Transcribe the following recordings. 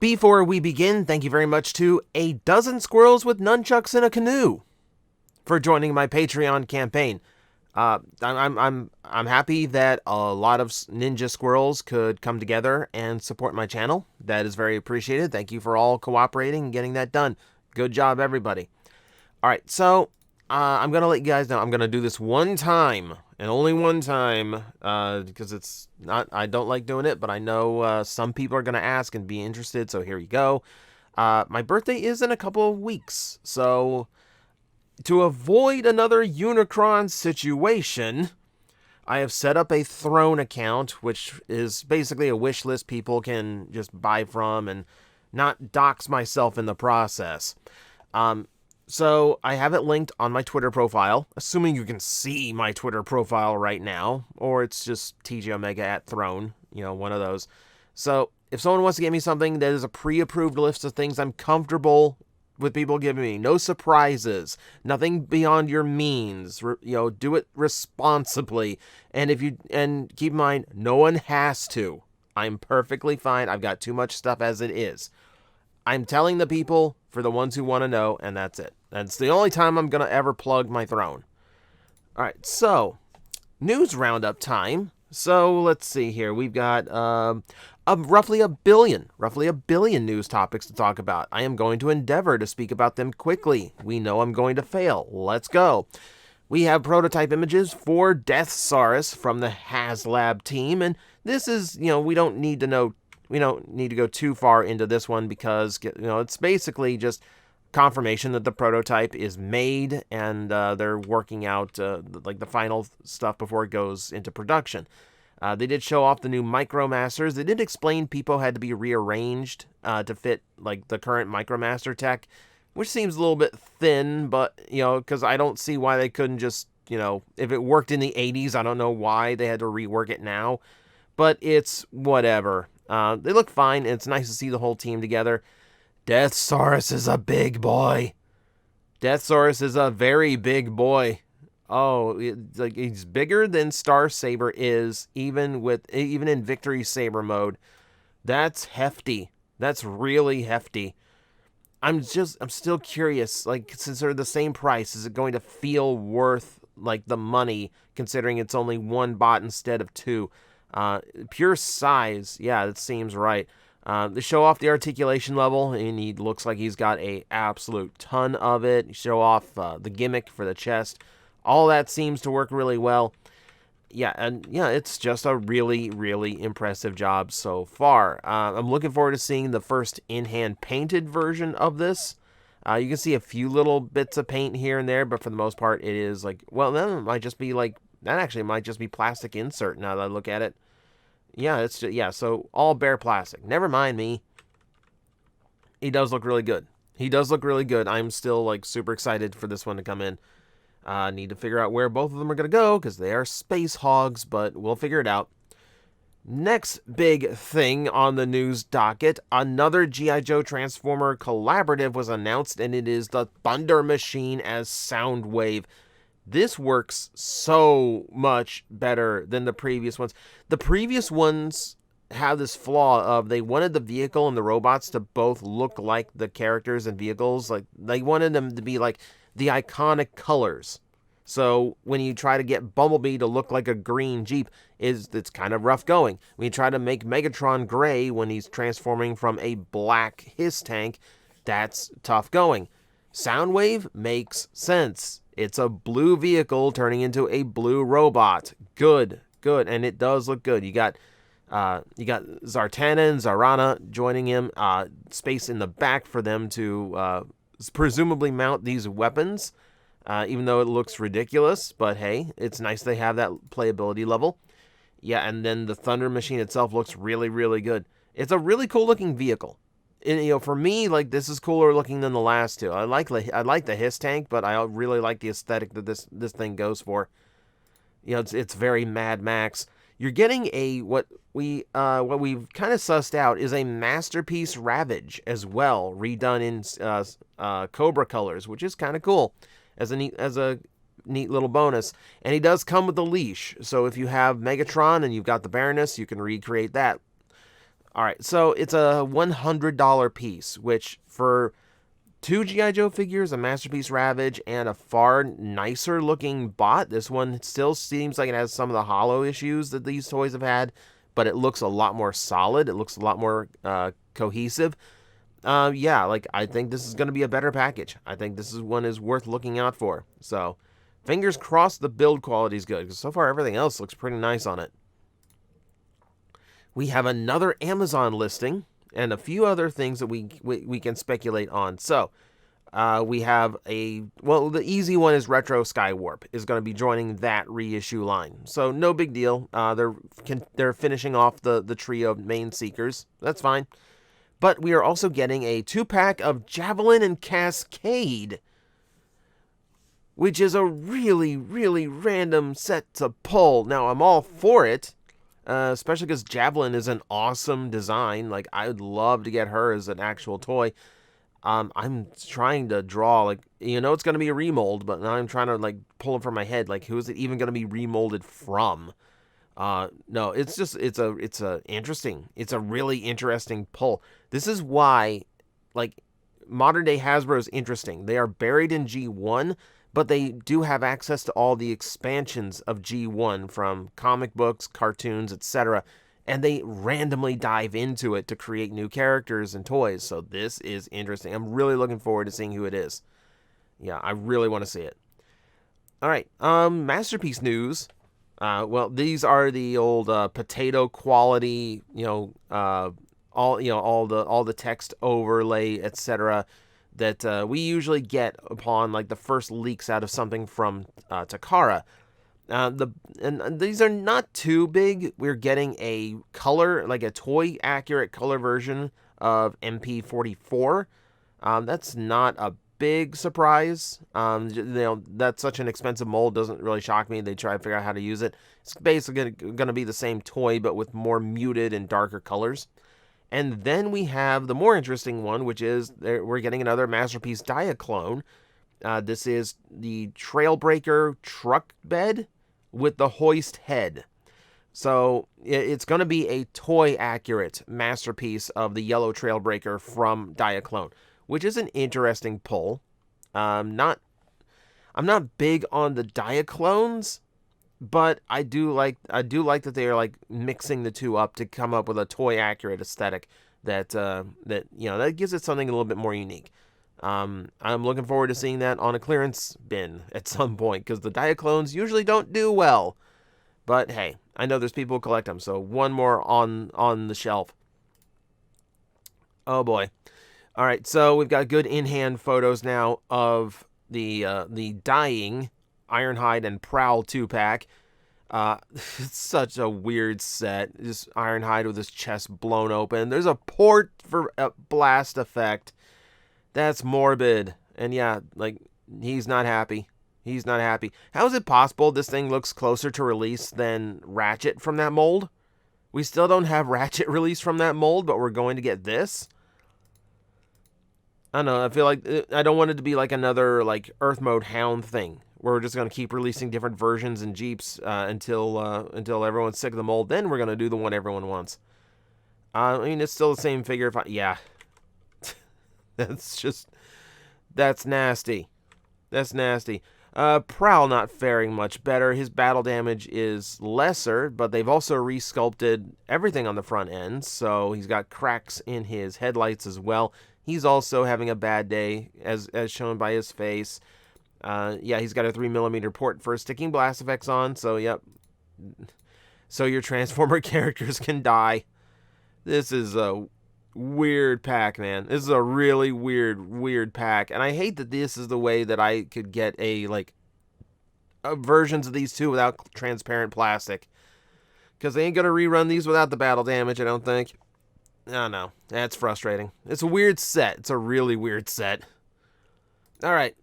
Before we begin, thank you very much to a dozen squirrels with nunchucks in a canoe for joining my Patreon campaign. I'm happy that a lot of ninja squirrels could come together and support my channel. That is very appreciated. Thank you for all cooperating and getting that done. Good job, everybody. All right, so I'm gonna let you guys know I'm gonna do this one time and only one time because it's not. I don't like doing it, but I know some people are gonna ask and be interested. So here you go. My birthday is in a couple of weeks, so to avoid another Unicron situation, I have set up a Throne account, which is basically a wish list people can just buy from and not dox myself in the process. So I have it linked on my Twitter profile, assuming you can see my Twitter profile right now, or it's just TJOmega at Throne, you know, one of those. So if someone wants to get me something that is a pre-approved list of things I'm comfortable with people giving me, no surprises, nothing beyond your means, you know, do it responsibly, and keep in mind, no one has to. I'm perfectly fine. I've got too much stuff as it is. I'm telling the people for the ones who want to know, and that's it. That's the only time I'm going to ever plug my Throne. All right, so news roundup time. So let's see here. We've got roughly a billion news topics to talk about. I am going to endeavor to speak about them quickly. We know I'm going to fail. Let's go. We have prototype images for Deathsaurus from the Haslab team, and this is, you know, we don't need to go too far into this one because, you know, it's basically just confirmation that the prototype is made and they're working out like the final stuff before it goes into production. They did show off the new Micromasters. They did explain people had to be rearranged to fit like the current Micromaster tech, which seems a little bit thin, but, you know, because I don't see why they couldn't just, you know, if it worked in the 80s, I don't know why they had to rework it now, but it's whatever. They look fine, and it's nice to see the whole team together. Deathsaurus is a big boy. Deathsaurus is a very big boy. Oh, like he's bigger than Star Saber is, even in Victory Saber mode. That's hefty. That's really hefty. I'm still curious, like, since they're the same price, is it going to feel worth like the money, considering it's only one bot instead of two? Pure size, yeah, that seems right. They show off the articulation level, and he looks like he's got a absolute ton of it. You show off the gimmick for the chest. All that seems to work really well. Yeah, and yeah, it's just a really, really impressive job so far. I'm looking forward to seeing the first in-hand painted version of this. You can see a few little bits of paint here and there, but for the most part, it is like, well, that might just be plastic insert now that I look at it. Yeah, it's just, yeah, so all bare plastic. Never mind me. He does look really good. He does look really good. I'm still like super excited for this one to come in. Need to figure out where both of them are going to go because they are space hogs, but we'll figure it out. Next big thing on the news docket, another G.I. Joe Transformer collaborative was announced, and it is the Thunder Machine as Soundwave. This works so much better than the previous ones. The previous ones have this flaw of they wanted the vehicle and the robots to both look like the characters and vehicles. Like, they wanted them to be like the iconic colors. So when you try to get Bumblebee to look like a green Jeep, it's kind of rough going. When you try to make Megatron gray when he's transforming from a black Hiss tank, that's tough going. Soundwave makes sense. It's a blue vehicle turning into a blue robot. Good, and it does look good. You got Zartana and Zarana joining him. Space in the back for them to presumably mount these weapons, even though it looks ridiculous. But hey, it's nice they have that playability level. Yeah, and then the Thunder Machine itself looks really, really good. It's a really cool looking vehicle. And, you know, for me, like, this is cooler looking than the last two. I like the Hiss tank, but I really like the aesthetic that this thing goes for. You know, it's very Mad Max. You're getting what we've kind of sussed out is a Masterpiece Ravage as well, redone in Cobra colors, which is kind of cool as a neat little bonus. And he does come with a leash, so if you have Megatron and you've got the Baroness, you can recreate that. All right, so it's a $100 piece, which for two G.I. Joe figures, a Masterpiece Ravage, and a far nicer looking bot. This one still seems like it has some of the hollow issues that these toys have had, but it looks a lot more solid. It looks a lot more cohesive. Yeah, like I think this is going to be a better package. I think this one is worth looking out for. So, fingers crossed the build quality is good, because so far everything else looks pretty nice on it. We have another Amazon listing and a few other things that we can speculate on. So, we have well, the easy one is Retro Skywarp is going to be joining that reissue line. So, no big deal. They're finishing off the trio of main seekers. That's fine. But we are also getting a 2-pack of Javelin and Cascade, which is a really, really random set to pull. Now, I'm all for it. Especially because Javelin is an awesome design. Like, I would love to get her as an actual toy. I'm trying to draw, like, it's going to be a remold, but now I'm trying to, like, pull it from my head. Like, who is it even going to be remolded from? No, it's just, it's a really interesting pull. This is why, like, modern day Hasbro is interesting. They are buried in G1, but they do have access to all the expansions of G1 from comic books, cartoons, etc. And they randomly dive into it to create new characters and toys. So this is interesting. I'm really looking forward to seeing who it is. Yeah, I really want to see it. All right, Masterpiece news. Well, these are the old potato quality, all the text overlay, etc. that we usually get upon like the first leaks out of something from Takara. And these are not too big. We're getting a color, like a toy accurate color version of MP44. That's not a big surprise. That's such an expensive mold, doesn't really shock me. They try to figure out how to use it. It's basically going to be the same toy, but with more muted and darker colors. And then we have the more interesting one, which is we're getting another Masterpiece Diaclone. This is the Trailbreaker truck bed with the hoist head. So it's going to be a toy-accurate Masterpiece of the yellow Trailbreaker from Diaclone, which is an interesting pull. I'm not big on the Diaclones, but I do like that they are like mixing the two up to come up with a toy accurate aesthetic that gives it something a little bit more unique. I'm looking forward to seeing that on a clearance bin at some point, because the Diaclones usually don't do well. But hey, I know there's people who collect them, so one more on the shelf. Oh boy. All right, so we've got good in-hand photos now of the dying Ironhide and Prowl 2-pack. It's such a weird set. Just Ironhide with his chest blown open. There's a port for a blast effect. That's morbid. And yeah, like, he's not happy. He's not happy. How is it possible this thing looks closer to release than Ratchet from that mold? We still don't have Ratchet release from that mold, but we're going to get this? I don't know. I feel like I don't want it to be like another like Earth Mode Hound thing, where we're just going to keep releasing different versions and Jeeps until everyone's sick of the mold. Then we're going to do the one everyone wants. I mean, it's still the same figure. Yeah. That's nasty. That's nasty. Prowl not faring much better. His battle damage is lesser, but they've also resculpted everything on the front end, so he's got cracks in his headlights as well. He's also having a bad day, as shown by his face. Yeah, he's got a 3mm port for sticking blast effects on, so yep. So your Transformer characters can die. This is a weird pack, man. This is a really weird pack. And I hate that this is the way that I could get versions of these two without transparent plastic. Because they ain't going to rerun these without the battle damage, I don't think. I don't know. That's frustrating. It's a weird set. It's a really weird set. Alright.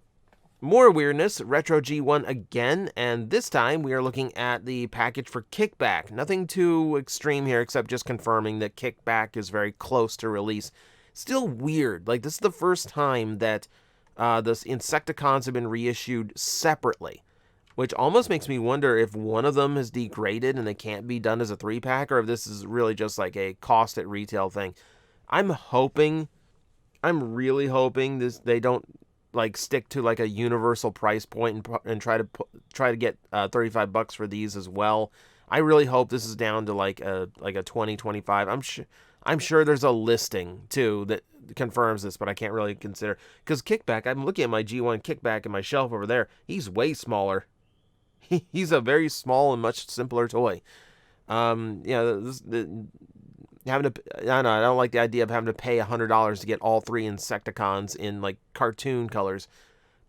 More weirdness. Retro G1 again. And this time we are looking at the package for Kickback. Nothing too extreme here except just confirming that Kickback is very close to release. Still weird. Like, this is the first time that the Insecticons have been reissued separately. which almost makes me wonder if one of them is degraded and they can't be done as a 3-pack, or if this is really just like a cost at retail thing. I'm really hoping they don't like stick to like a universal price point and try to get $35 for these as well. I really hope this is down to like a 20, 25. I'm sure there's a listing too that confirms this, but I can't really consider, because Kickback, I'm looking at my G1 Kickback in my shelf over there. He's way smaller. He's a very small and much simpler toy. Having to, I don't know, I don't like the idea of having to pay $100 to get all 3 Insecticons in like cartoon colors,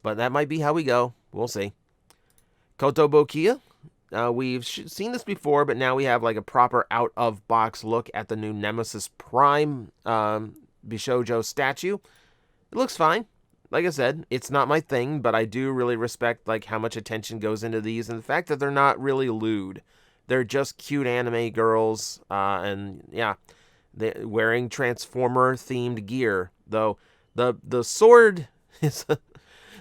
but that might be how we go. We'll see. Kotobukiya. We've seen this before, but now we have like a proper out-of-box look at the new Nemesis Prime Bishojou statue. It looks fine. Like I said, it's not my thing, but I do really respect like how much attention goes into these, and the fact that they're not really lewd. They're just cute anime girls, and yeah, they're wearing Transformer-themed gear. Though the sword is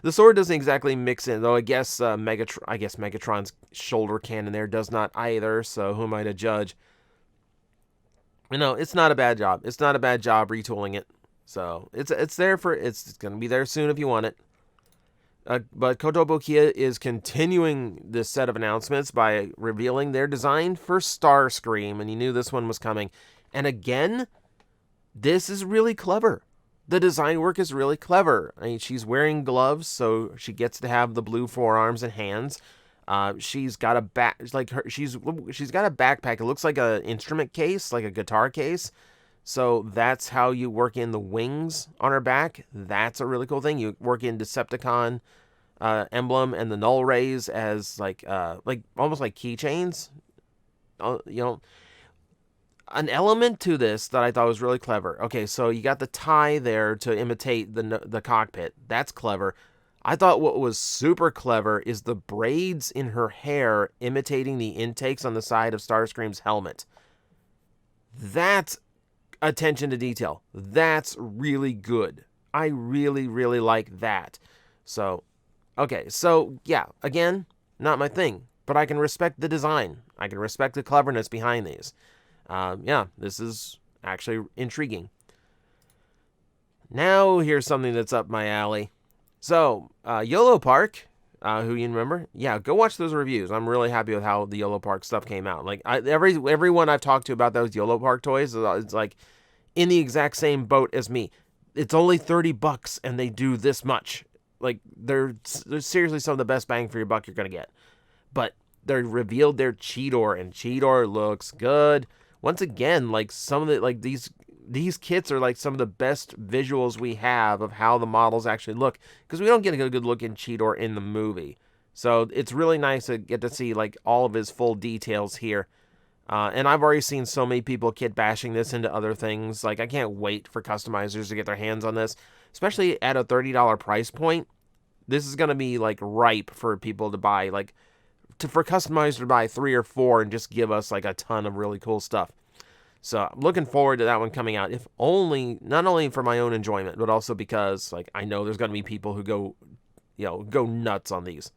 the sword doesn't exactly mix in. Though I guess Megatron's shoulder cannon there does not either. So who am I to judge? It's not a bad job. It's not a bad job retooling it. So it's there for it's going to be there soon if you want it. But Kotobukiya is continuing this set of announcements by revealing their design for Starscream, and you knew this one was coming. And again, this is really clever. The design work is really clever. I mean, she's wearing gloves, so she gets to have the blue forearms and hands. She's got a she's got a backpack. It looks like an instrument case, like a guitar case. So that's how you work in the wings on her back. That's a really cool thing. You work in Decepticon emblem and the null rays as like almost like keychains. An element to this that I thought was really clever. Okay, so you got the tie there to imitate the cockpit. That's clever. I thought what was super clever is the braids in her hair imitating the intakes on the side of Starscream's helmet. That's attention to detail. That's really good. I really, really like that. So, okay, so yeah, again, not my thing, but I can respect the design. I can respect the cleverness behind these. Yeah, this is actually intriguing. Now, here's something that's up my alley. So, YOLO Park, who you remember? Yeah, go watch those reviews. I'm really happy with how the YOLO Park stuff came out. Like, everyone I've talked to about those YOLO Park toys, it's like in the exact same boat as me. It's only $30 and they do this much. Like, they're seriously some of the best bang for your buck you're going to get. But they revealed their Cheetor, and Cheetor looks good. Once again, like some of the, like these kits are like some of the best visuals we have of how the models actually look, because we don't get a good look in Cheetor in the movie. So it's really nice to get to see like all of his full details here. And I've already seen so many people kit bashing this into other things. Like, I can't wait for customizers to get their hands on this, especially at a $30 price point. This is going to be like ripe for people to buy, like for customizers to buy 3 or 4 and just give us like a ton of really cool stuff. So I'm looking forward to that one coming out, if only, not only for my own enjoyment, but also because like I know there's going to be people who go nuts on these.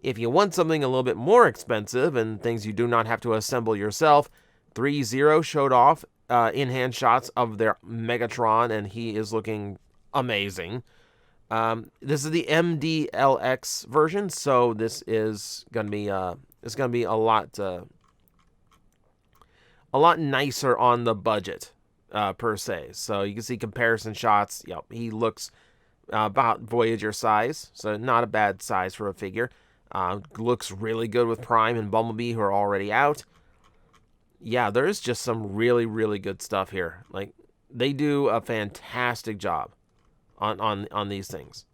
If you want something a little bit more expensive and things you do not have to assemble yourself, ThreeZero showed off in-hand shots of their Megatron, and he is looking amazing. This is the MDLX version, so this is gonna be a lot nicer on the budget per se. So you can see comparison shots. Yep, he looks about Voyager size, so not a bad size for a figure. Looks really good with Prime and Bumblebee, who are already out. Yeah, there's just some really, really good stuff here. Like, they do a fantastic job on these things.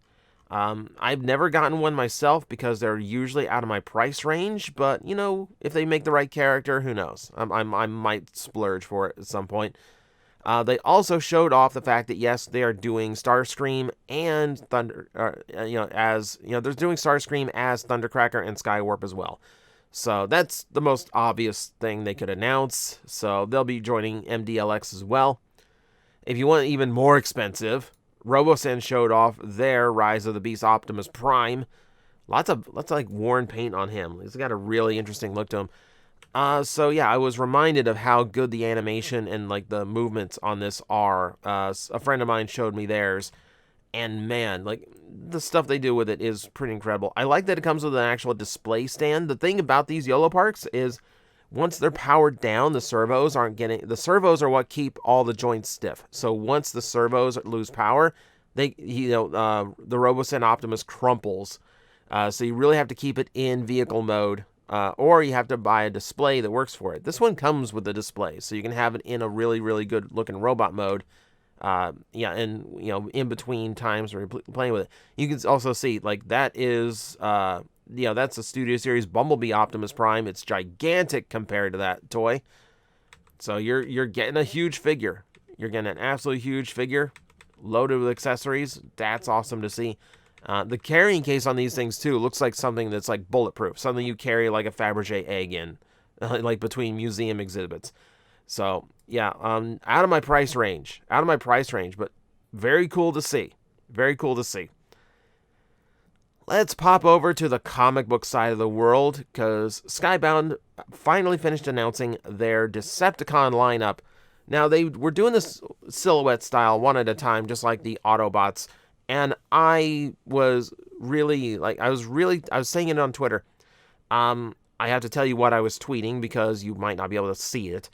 I've never gotten one myself because they're usually out of my price range, but, if they make the right character, who knows? I might splurge for it at some point. They also showed off the fact that, yes, they are doing Starscream and they're doing Starscream as Thundercracker and Skywarp as well. So that's the most obvious thing they could announce. So they'll be joining MDLX as well. If you want even more expensive, Robosen showed off their Rise of the Beast Optimus Prime. Lots of like worn paint on him. He's got a really interesting look to him. So yeah, I was reminded of how good the animation and like the movements on this are. A friend of mine showed me theirs, and man, like the stuff they do with it is pretty incredible. I like that it comes with an actual display stand. The thing about these YOLO Parks is once they're powered down, the servos are what keep all the joints stiff. So once the servos lose power, the Robosen Optimus crumples. So you really have to keep it in vehicle mode, or you have to buy a display that works for it. This one comes with a display, so you can have it in a really, really good looking robot mode. And in between times where you're playing with it, you can also see like that is that's a Studio Series Bumblebee Optimus Prime. It's gigantic compared to that toy. So you're getting a huge figure. You're getting an absolutely huge figure loaded with accessories. That's awesome to see. The carrying case on these things too looks like something that's like bulletproof, something you carry like a Fabergé egg in, like between museum exhibits. So yeah, out of my price range, but very cool to see. Very cool to see. Let's pop over to the comic book side of the world, because Skybound finally finished announcing their Decepticon lineup. Now, they were doing this silhouette style one at a time, just like the Autobots, and I was really, I was saying it on Twitter. I have to tell you what I was tweeting, because you might not be able to see it.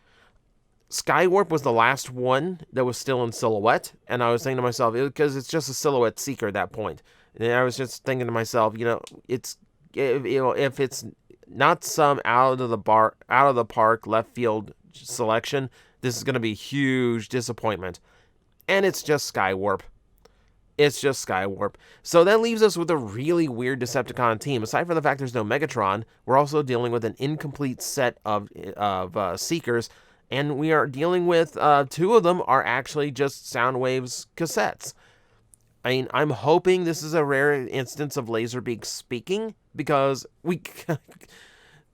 Skywarp was the last one that was still in silhouette, and I was thinking to myself, because it's just a silhouette seeker at that point. And I was just thinking to myself, if it's not some out of the park left field selection, this is going to be a huge disappointment. And it's just Skywarp. So that leaves us with a really weird Decepticon team. Aside from the fact there's no Megatron, we're also dealing with an incomplete set of Seekers, and we are dealing with two of them are actually just Soundwave's cassettes. I mean, I'm hoping this is a rare instance of Laserbeak speaking, because I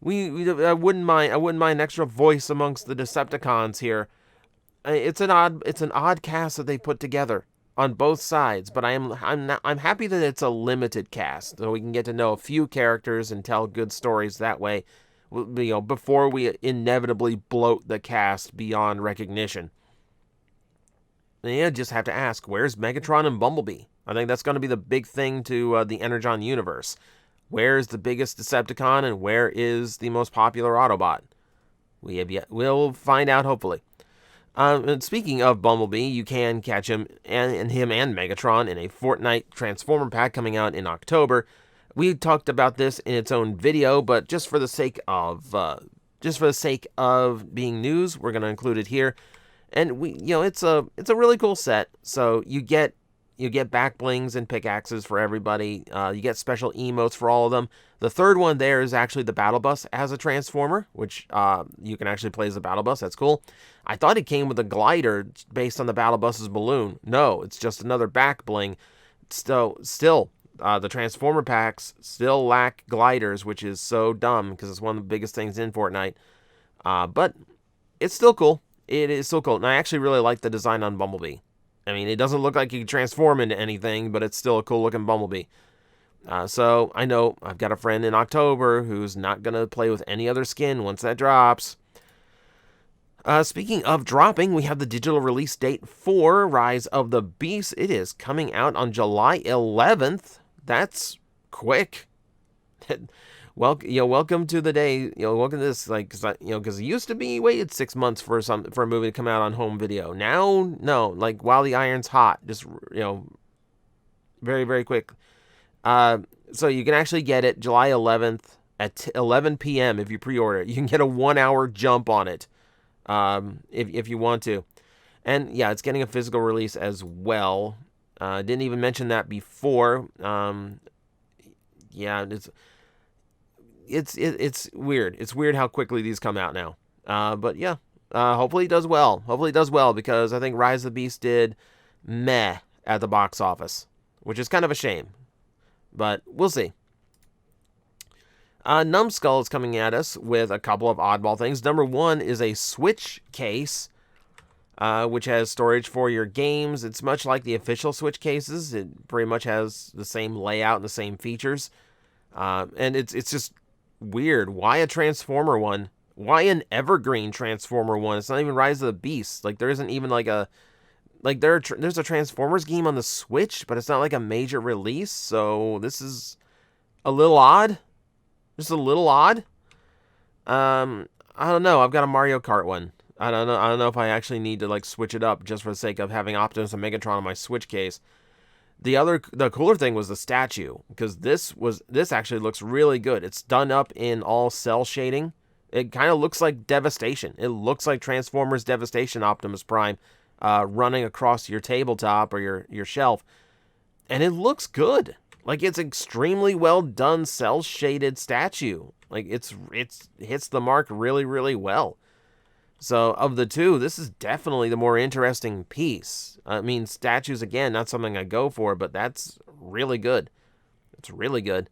wouldn't mind an extra voice amongst the Decepticons here. It's an odd cast that they put together on both sides, but I'm happy that it's a limited cast, so we can get to know a few characters and tell good stories that way, before we inevitably bloat the cast beyond recognition. You just have to ask, where's Megatron and Bumblebee? I think that's going to be the big thing to the Energon universe. Where's the biggest Decepticon, and where is the most popular Autobot? We'll find out, hopefully. And speaking of Bumblebee, you can catch him and Megatron in a Fortnite Transformer pack coming out in October. We talked about this in its own video, but just for the sake of being news, we're going to include it here. And it's a really cool set. So you get back blings and pickaxes for everybody. You get special emotes for all of them. The third one there is actually the battle bus as a transformer, which you can actually play as a battle bus. That's cool. I thought it came with a glider based on the battle bus's balloon. No, it's just another back bling. Still, the transformer packs still lack gliders, which is so dumb because it's one of the biggest things in Fortnite. But it's still cool. It is so cool. And I actually really like the design on Bumblebee. I mean, it doesn't look like you can transform into anything, but it's still a cool looking Bumblebee. So I know I've got a friend in October who's not going to play with any other skin once that drops. Speaking of dropping, we have the digital release date for Rise of the Beast. It is coming out on July 11th. That's quick. Welcome to the day. Welcome to this. Because it used to be you waited 6 months for a movie to come out on home video. Now, no. While the iron's hot, just very, very quick. So you can actually get it July 11th at 11 p.m. if you pre-order it. You can get a 1 hour jump on it, if you want to. And yeah, it's getting a physical release as well. Didn't even mention that before. Yeah, it's weird. It's weird how quickly these come out now. But yeah, hopefully it does well. Because I think Rise of the Beast did meh at the box office, which is kind of a shame. But we'll see. Numskull is coming at us with a couple of oddball things. Number one is a Switch case, which has storage for your games. It's much like the official Switch cases. It pretty much has the same layout and the same features. And it's just weird. Why a Transformer one? Why an evergreen Transformer one? It's not even Rise of the Beast. Like, there isn't even like a... Like, there's a Transformers game on the Switch, but it's not like a major release, so this is a little odd. Just a little odd. I don't know. I've got a Mario Kart one. I don't know if I actually need to, like, switch it up just for the sake of having Optimus and Megatron on my Switch case. The cooler thing was the statue, because this actually looks really good. It's done up in all cell shading. It kind of looks like Devastation. It looks like Transformers Devastation Optimus Prime. Running across your tabletop or your shelf, and it looks good. Like, it's extremely well done, cell shaded statue. Like, it's hits the mark really, really well. So of the two, this is definitely the more interesting piece. I mean, statues again, not something I go for, but that's really good. It's really good.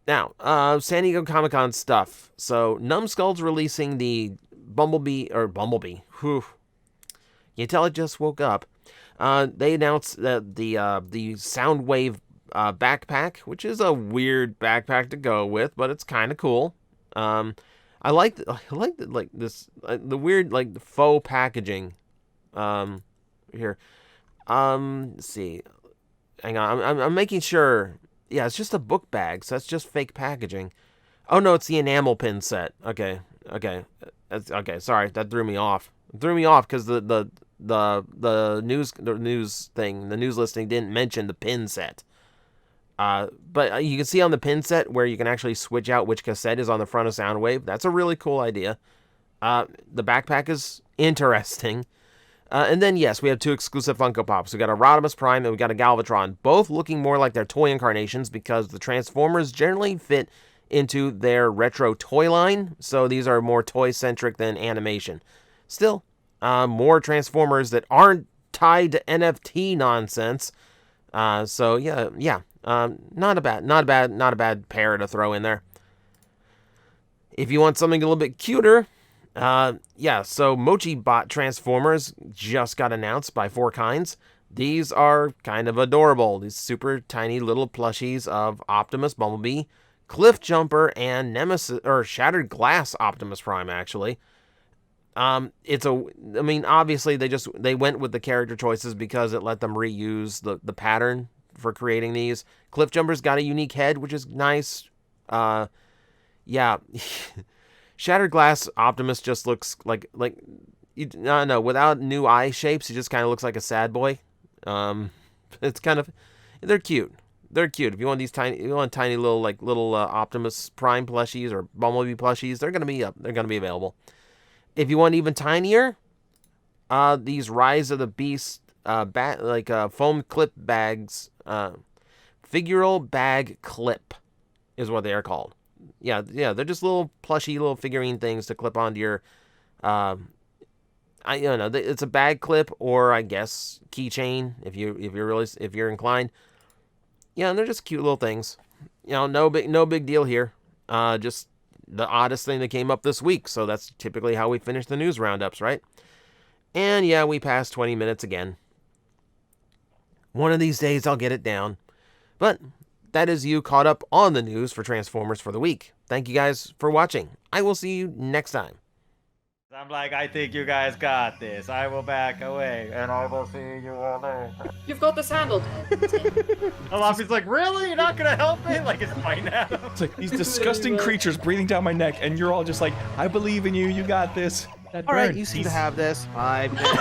Now, San Diego Comic-Con stuff. So Numskull's releasing the Bumblebee. Whew. You tell I just woke up. They announced that the Soundwave backpack, which is a weird backpack to go with, but it's kind of cool. I like the weird, like, faux packaging. Here, let's see. Hang on, I'm making sure. Yeah, it's just a book bag, so that's just fake packaging. Oh no, it's the enamel pin set. Okay. Okay. Sorry, that threw me off. It threw me off because the news listing didn't mention the pin set. But you can see on the pin set where you can actually switch out which cassette is on the front of Soundwave. That's a really cool idea. The backpack is interesting. And then, yes, we have two exclusive Funko Pops. We got a Rodimus Prime and we got a Galvatron, both looking more like their toy incarnations because the Transformers generally fit into their retro toy line. So these are more toy-centric than animation. Still, more Transformers that aren't tied to NFT nonsense. So yeah. Not a bad pair to throw in there. If you want something a little bit cuter, so Mochibot Transformers just got announced by 4Kinds. These are kind of adorable. These super tiny little plushies of Optimus, Bumblebee, Cliff Jumper, and Nemesis, or Shattered Glass Optimus Prime, actually. Obviously they went with the character choices because it let them reuse the pattern for creating these. Cliff Jumper's got a unique head, which is nice. Shattered Glass Optimus just looks like without new eye shapes, he just kind of looks like a sad boy. It's kind of, they're cute. They're cute. If you want tiny little Optimus Prime plushies or Bumblebee plushies, they're gonna be available. If you want even tinier, these Rise of the Beast foam clip bags, figural bag clip is what they are called. Yeah, they're just little plushy little figurine things to clip onto your it's a bag clip or I guess keychain if you're inclined. Yeah, and they're just cute little things. No big deal here. Just the oddest thing that came up this week. So that's typically how we finish the news roundups, right? And yeah, we passed 20 minutes again. One of these days I'll get it down. But that is you caught up on the news for Transformers for the week. Thank you guys for watching. I will see you next time. I'm like, I think you guys got this. I will back away, and I will see you all later. You've got this handled. Alafi's like, really? You're not gonna help me? Like, it's fine now. It's like these disgusting creatures breathing down my neck, and you're all just like, I believe in you. You got this. All right, you seem to have this. 5 minutes.